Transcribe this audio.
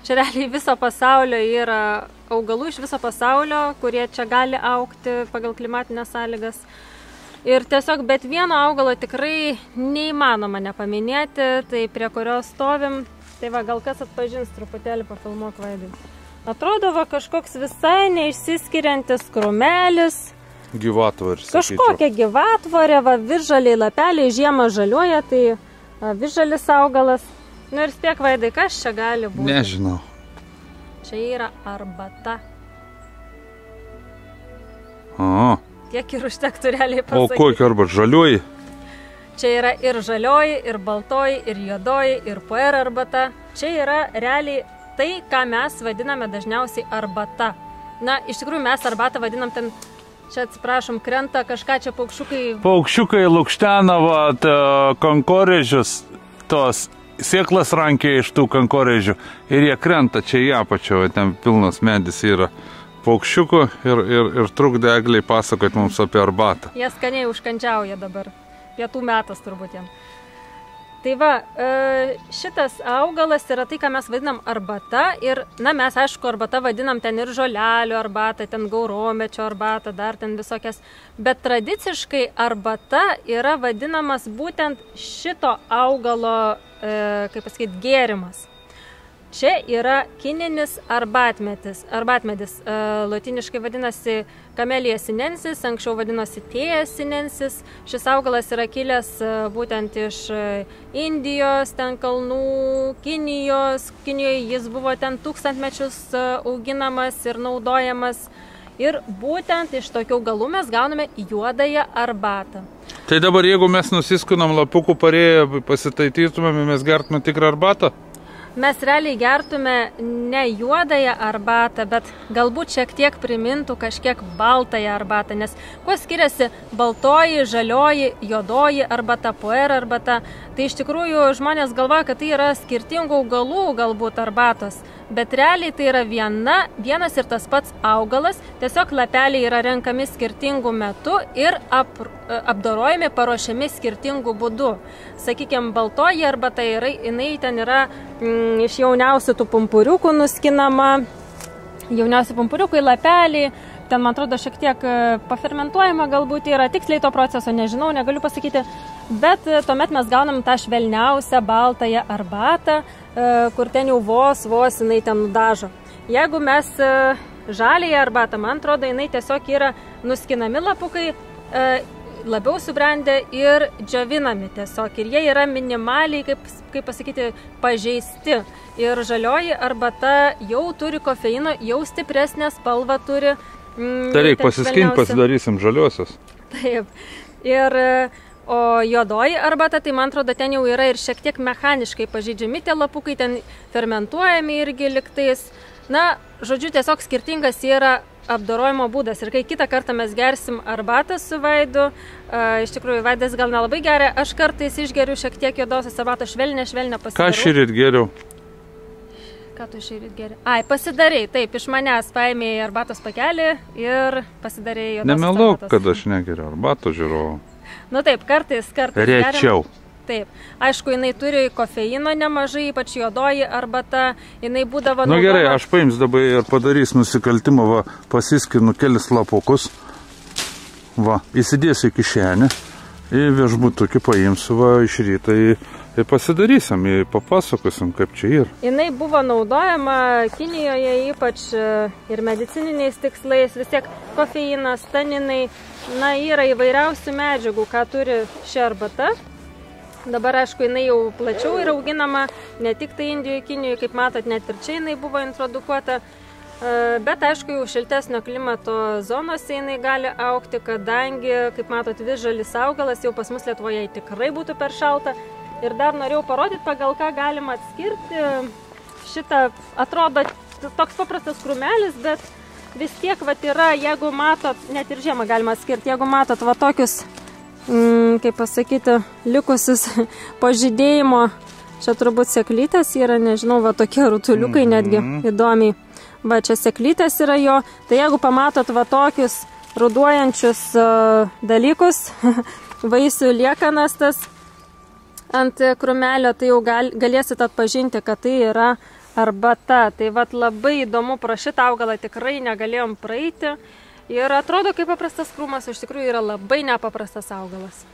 Čia realiai viso pasaulio yra augalų iš viso pasaulio, kurie čia gali augti pagal klimatinės sąlygas. Ir tiesiog bet vieno augalo tikrai neįmanoma nepaminėti, tai prie kurio stovim. Tai va, gal kas atpažins, truputėlį pafilmuok Vaidai. Atrodo, va, kažkoks visai neišsiskiriantis krūmelis. Gyvatvorė, sakyčiau. Kažkokia gyvatvorė, va, visžaliai lapeliai, žiemą žaliuoja, tai visžalis augalas. Nu ir spėk, Vaidai, kas čia gali būti? Nežinau. Čia yra arbata. Aha. Tiek ir užtektų realiai pasakyti. O kokia arbata? Žalioji? Čia yra ir žalioji, ir baltoji, ir juodoji, ir puer arbata. Čia yra realiai tai, ką mes vadiname dažniausiai arbata. Na, iš tikrųjų mes arbatą vadinam ten, čia atsiprašom, krenta kažką čia paukščiukai. Paukščiukai lukštena, kankorėžius, tos sėklas rankė iš tų kankorėžių ir jie krenta čia į apačią, ten pilnas medis yra paukščiukų ir trukdė Egliai pasakoti mums apie arbatą. Jie skaniai užkandžiauja dabar, pietų metas turbūt jam. Tai va, šitas augalas yra tai, ką mes vadinam arbata ir, na, mes aišku arbata vadinam ten ir žolelių arbatą, ten gauromečio arbatą, dar ten visokias, bet tradiciškai arbata yra vadinamas būtent šito augalo, kaip pasakyti, gėrimas. Čia yra kininis arbatmedis, lotiniškai vadinasi Camellia sinensis, anksčiau vadinosi Thea sinensis. Šis augalas yra kilęs būtent iš Indijos, ten kalnų, Kinijos. Kinijoje jis buvo ten tūkstantmečius auginamas ir naudojamas. Ir būtent iš tokių augalų mes gauname juodąją arbatą. Tai dabar, jeigu mes nusiskunam lapukų parėję, pasitaitytumėm, mes gertume tikrą arbatą? Mes realiai gertume ne juodąją arbatą, bet galbūt šiek tiek primintų kažkiek baltąją arbatą, nes kuo skiriasi baltoji, žalioji, juodoji arbata, puer arbata, tai iš tikrųjų žmonės galvoja, kad tai yra skirtingų augalų galbūt arbatos, bet realiai tai yra vienas ir tas pats augalas, tiesiog lapeliai yra renkami skirtingų metų ir apdorojami, paruošiami skirtingų būdų. Sakykime, baltoji arbata jinai ten yra iš jauniausių tų pumpuriukų nuskinama, jauniausi pumpuriukai, lapeliai, ten, man atrodo, šiek tiek pafermentuojama galbūt yra, tiksliai to proceso nežinau, negaliu pasakyti, bet tuomet mes gaunam tą švelniausią baltąją arbatą, kur ten jau vos jinai ten nudažo. Jeigu mes žaliąją arbatą, man atrodo, jinai tiesiog yra nuskinami lapukai, labiau subrendę ir džiovinami tiesiog. Ir jie yra minimaliai, kaip pasakyti, pažeisti. Ir žalioji arbata jau turi kofeino, jau stipresnę spalvą turi. Tai reikia pasiskinti, pasidarysim žaliosios. Taip. Ir o juodoji arbata, tai man atrodo, ten jau yra ir šiek tiek mechaniškai pažeidžiami tie lapukai, ten fermentuojami irgi liktais. Na, žodžiu, tiesiog skirtingas yra apdorojimo būdas. Ir kai kitą kartą mes gersim arbatą su Vaidu, iš tikrųjų, Vaidas gal nelabai geria, aš kartais išgeriu šiek tiek juodosios arbatos švelnę pasidarau. Ką šįryt geriau? Ką tu šįryt geri? Ai, pasidarei, taip, iš manęs paėmėjai arbatos pakelį ir pasidarei juodosios arbatos. Nemelau, kad aš negeriu arbatos, žiūrovau. Nu taip, kartais rečiau. Taip, aišku, jinai turi kofeino nemažai, ypač juodoji arbata, jinai būdavo naudojama. Nu gerai, aš paims dabar ir padarys nusikaltimą, va, pasiskinu kelis lapukus, va, įsidėsiu į kišenę, į viešbutukį paimsiu, va, iš ryto ir pasidarysim, ir papasakosim, kaip čia yra. Jinai buvo naudojama Kinijoje, ypač ir medicininiais tikslais, vis tiek kofeinas, taninai, na, yra įvairiausių medžiagų, ką turi ši arbata. Dabar, aišku, jinai jau plačiau yra auginama, ne tik tai Indijoje, Kinijoje, kaip matot, net ir čia jinai buvo introdukuota, bet, aišku, jau šiltesnio klimato zonose jinai gali augti, kadangi, kaip matot, visžalis augalas jau pas mus Lietuvoje tikrai būtų per šalta. Ir dar norėjau parodyti, pagal ką galima atskirti šitą, atrodo, toks paprastas krūmelis, bet vis tiek, vat, yra, jeigu matot, net ir žiemą galima atskirti, jeigu matot, va, tokius, kaip pasakyti, likusius pažydėjimo, čia turbūt seklytės yra, nežinau, va, tokie rutuliukai netgi įdomiai. Va, čia seklytės yra jo, tai jeigu pamatot va tokius ruduojančius dalykus, vaisių liekanas tas ant krūmelio, tai jau galėsit atpažinti, kad tai yra arbata. Tai vat labai įdomu, pro šitą augalą tikrai negalėjom praeiti. Ir atrodo kaip paprastas krūmas, iš tikrųjų yra labai nepaprastas augalas.